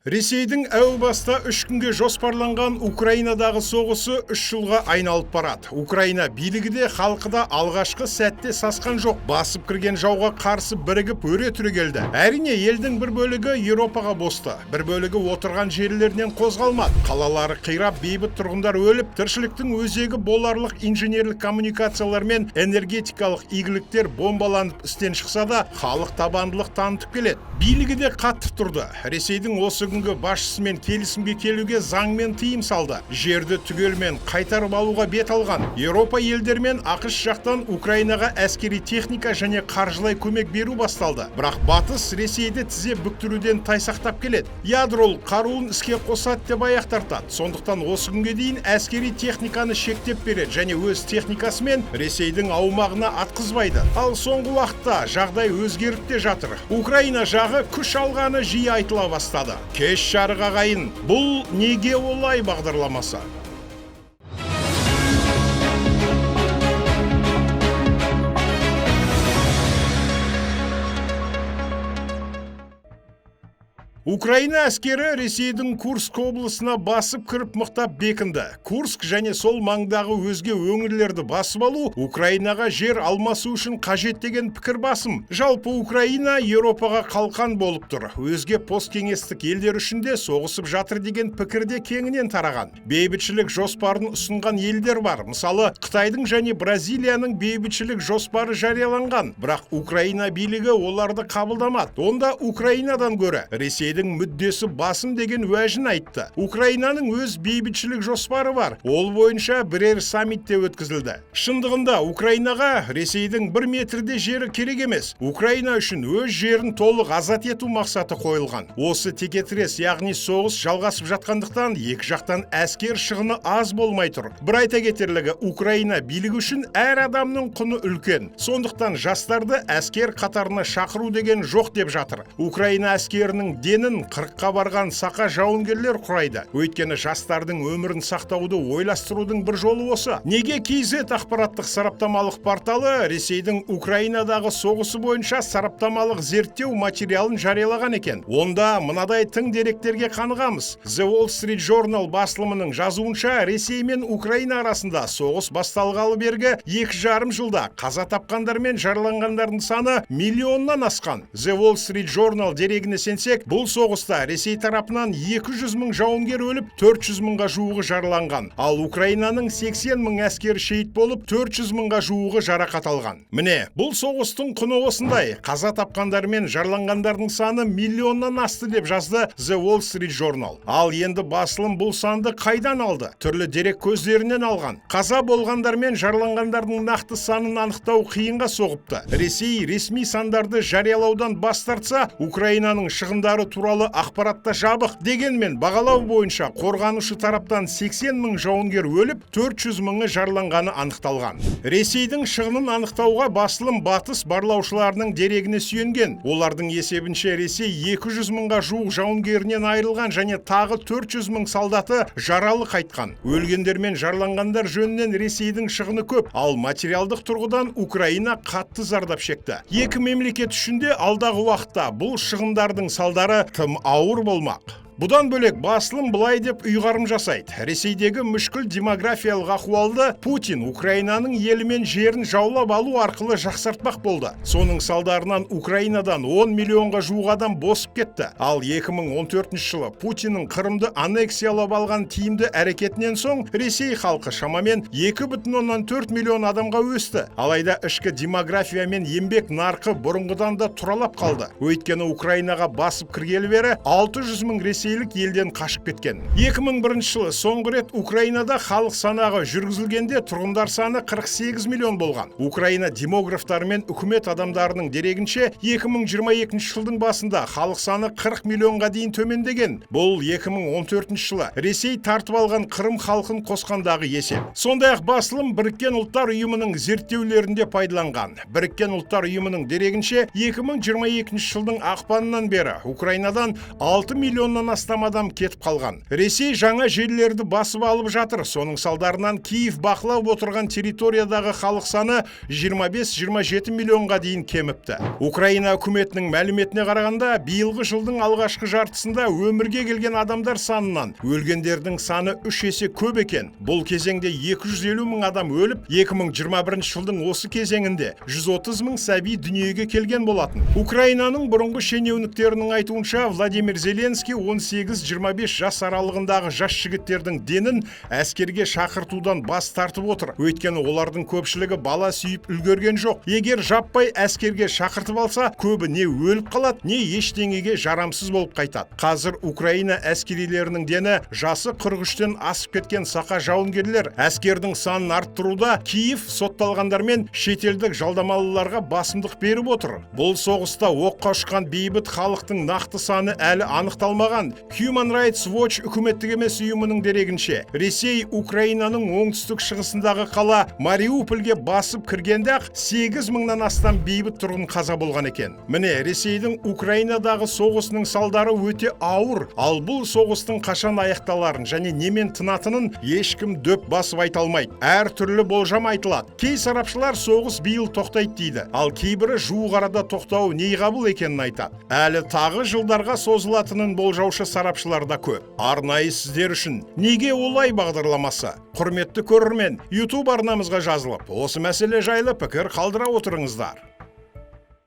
Ресейдің әу баста 3 күнге жоспарланған Украинадағы соғысы 3 жылға айналып барады. Украина билігі де халқы да алғашқы сәтте сасқан жоқ. Басып кірген жауға қарсы бірігіп өре түрегелді. Әрине, елдің бір бөлігі Еуропаға босты, бір бөлігі отырған жерлерінен қозғалмады. Қалалары қирап, бейбіт тұрғындар өліп, тіршіліктің өзегі боларлық инженерлік коммуникациялар мен энергетикалық игіліктер бомбаланып істен шықса да, халық табандылық танытып келеді. Билігі де қатты тұрды. Ресейдің осы күнгі басшысымен келісімге келуге заңмен тыйым салды. Жерді түгелмен қайтарып алуға бет алған. Еуропа елдермен ақш жақтан Украинаға әскери техника және қаржылай көмек беру басталды. Бірақ батыс Ресейді тізе бүктіруден тайсақтап келеді. Ядролық қаруын іске қосады деп аяқ тартады. Сондықтан осы күнге дейін әскери техниканы шектеп береді және өз техникасымен Ресейдің аумағына атқызбайды. Ал соңғы уақытта жағдай өзгеріп те жатыр. Украина жағы күш алғаны жиі айтыла бастады. Кеш жарық ағайын, бұл неге олай бағдарламасы? Украина әскері Ресейдің Курск облысына басып кіріп мықтап бекінді. Курск және сол маңдағы өзге өңірлерді басып алу Украинаға жер алмасу үшін қажет деген пікір басым. Жалпы Украина Еуропаға қалқан болып тұр. Өзге посткеңестік елдер үшін де соғысып жатыр деген пікірде кеңінен тараған. Бейбітшілік жоспарын ұсынған елдер бар. Мысалы, Қытайдың және Бразилияның бейбітшілік жоспары жарияланған. Бірақ Украина билігі оларды қабылдамады. Онда Украинадан гөрі Ресейдің мүддесі басым деген уәжін айтты. Украинаның өз бейбітшілік жоспары бар. Ол бойынша бірер саммитте өткізілді. Шындығында Украинаға Ресейдің 1 метрде жері керек емес. Украина үшін өз жерін толық азат ету мақсаты қойылған. Осы текетірес, яғни соғыс жалғасып жатқандықтан екі жақтан әскер шығыны аз болмай тұр. Бір айта кетерлігі, Украина билігі үшін әр адамның құны үлкен. Сондықтан жастарды әскер қатарына шақыру деген жоқ деп жатыр. Украина әскерінің дені 40-қа барған сақа жауынгерлер құрайды. Өйткені жастардың өмірін сақтауды ойластырудың бір жолы осы. Неге KZ ақпараттық сараптамалық порталы Ресейдің Украинадағы соғысы бойынша сараптамалық зерттеу материалын жариялаған екен? Онда мынадай тың деректерге қанығамыз. The Wall Street Journal басылымының жазуынша, Ресей мен Украина арасында соғыс басталғалы бергі 2,5 жылда қаза тапқандар мен жараланғандардың саны миллионнан асқан. The Wall Street Journal дерегіне сенсек, бұл соғыста Ресей тарапынан 200 мың жауынгер өліп, 400 мыңға жуығы жараланған. Ал Украинаның 80 мың әскері шейіт болып, 400 мыңға жуығы жарақат алған. Міне, бұл соғыстың құны осындай. Қаза тапқандар мен жараланғандардың саны миллионнан асты деп жазды The Wall Street Journal. Ал енді басылым бұл санды қайдан алды? Түрлі дерек көздерінен алған. Қаза болғандар мен жараланғандардың нақты санын анықтау қиынға соғыпты. Ресей ресми сандарды жариялаудан бас тартса, Украинаның шығындары туралы ақпаратта жабық. Дегенмен бағалау бойынша қорғанушы тараптан 80 мың жауынгер өліп, 400 мыңы жараланғаны анықталған. Ресейдің шығынын анықтауға басылым батыс барлаушыларының дерегіне сүйенген. Олардың есебінше Ресей 200 мыңға жуық жауынгерінен айырылған және тағы 400 мың солдаты жаралы қайтқан. Өлгендер мен жараланғандар жөнінен Ресейдің шығыны көп, ал материалдық тұрғыдан Украина қатты зардап шекті. Екі мемлекет үшін де алдағы уақытта бұл шығындардың салдары тым ауыр болмақ. Бұдан бөлек басылым былай деп ұйғарым жасайды. Ресейдегі мүшкіл демографиялық ахуалды Путин Украинаның елі мен жерін жаулап алу арқылы жақсартпақ болды. Соның салдарынан Украинадан 10 миллионға жуық адам босып кетті. Ал 2014 жылы Путиннің Қырымды аннексиялап алған тиімді әрекетінен соң Ресей халқы шамамен 2,4 миллион адамға өсті. Алайда ішкі демография мен еңбек нарқы бұрынғыдан да тұралап қалды. Өйткені Украинаға басып кіргелі бері 600 мың елден қашып кеткен. 2001 жылы соңғы рет Украинада халық санағы жүргізілгенде тұрғындар саны 48 миллион болған. Украина демографтары мен үкімет адамдарының дерегінше 2022 жылдың басында халық саны 40 миллионға дейін төмендеген. Бұл 2014 жылы Ресей тартып алған Қырым халқын қосқандағы есеп. Сондай-ақ басылым Біріккен ұлттар ұйымының зерттеулерінде пайдаланған. Біріккен ұлттар ұйымының дерегінше 2022 жылдың ақпанынан бері Украинадан 6 миллионнан астам адам кетіп қалған. Ресей жаңа жерлерді басып алып жатыр. Соның салдарынан Киев бақылап отырған территориядағы халық саны 25-27 миллионға дейін кеміпті. Украина үкіметінің мәліметіне қарағанда, биылғы жылдың алғашқы жартысында өмірге келген адамдар санынан өлгендердің саны 3 есе көп екен. Бұл кезеңде 250 мың адам өліп, 2021 жылдың осы кезеңінде 130 мың сәби дүниеге келген болатын. Украинаның бұрынғы шенеуніктерінің айтуынша, Владимир Зеленский 18-25 жас аралығындағы жас жігіттердің денін әскерге шақыртудан бас тартып отыр. Өйткені олардың көпшілігі бала сүйіп үлгерген жоқ. Егер жаппай әскерге шақыртып алса, көбі не өліп қалады, не ештеңеге жарамсыз болып қайтады. Қазір Украина әскерилерінің дені жасы 43-тен асып кеткен сақа жауынгерлер. Әскердің санын арттыруда Киев сотталғандар мен шетелдік жалдамалыларға басымдық беріп отыр. Бұл соғыста оққа ұшқан бейбіт халықтың нақты саны әлі анықталмаған. Human Rights Watch үкіметтік емес ұйымының дерегінше, Ресей Украинаның оңтүстік шығысындағы қала Мариупольге басып кіргенде-ақ 8 мыңнан астам бейбіт тұрғын қаза болған екен. Міне, Ресейдің Украинадағы соғысының салдары өте ауыр, ал бұл соғыстың қашан аяқталарын және немен тынатынын ешкім дөп басып айта алмайды. Әр түрлі болжам айтылады. Кей сарапшылар соғыс биыл тоқтайды дейді, ал кейбірі жуық арада тоқтауы нейғабыл екенін айтады. Әлі тағы жылдарға созылатынын болжаушы сарапшылар да көп. Арнайы сіздер үшін неге олай бағдарламасы? Құрметті көрермен, YouTube арнамызға жазылып, осы мәселе жайлы пікір қалдыра отырыңыздар.